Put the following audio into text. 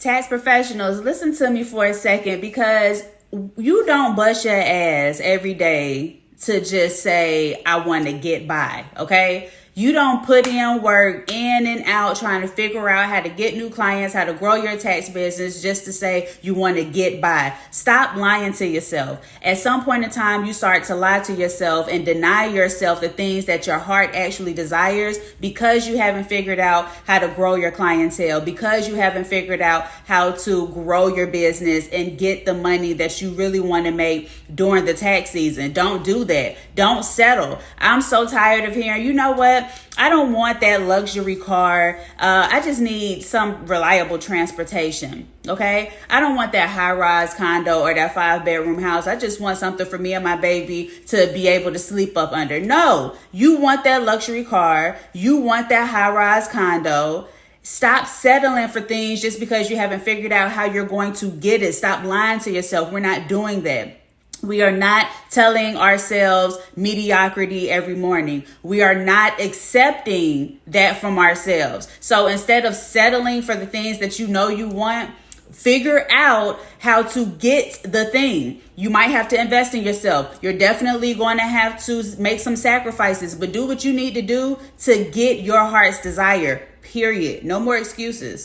Tax professionals, listen to me for a second, because you don't bust your ass every day to just say, I want to get by, okay? You don't put in work in and out trying to figure out how to get new clients, how to grow your tax business just to say you want to get by. Stop lying to yourself. At some point in time, you start to lie to yourself and deny yourself the things that your heart actually desires because you haven't figured out how to grow your clientele, because you haven't figured out how to grow your business and get the money that you really want to make during the tax season. Don't do that. Don't settle. I'm so tired of hearing, you know what? I don't want that luxury car. I just need some reliable transportation. Okay. I don't want that high rise condo or that 5-bedroom house. I just want something for me and my baby to be able to sleep up under. No, you want that luxury car. You want that high rise condo. Stop settling for things just because you haven't figured out how you're going to get it. Stop lying to yourself. We're not doing that. We are not telling ourselves mediocrity every morning. We are not accepting that from ourselves. So instead of settling for the things that you know you want, figure out how to get the thing. You might have to invest in yourself. You're definitely going to have to make some sacrifices, but do what you need to do to get your heart's desire, period. No more excuses.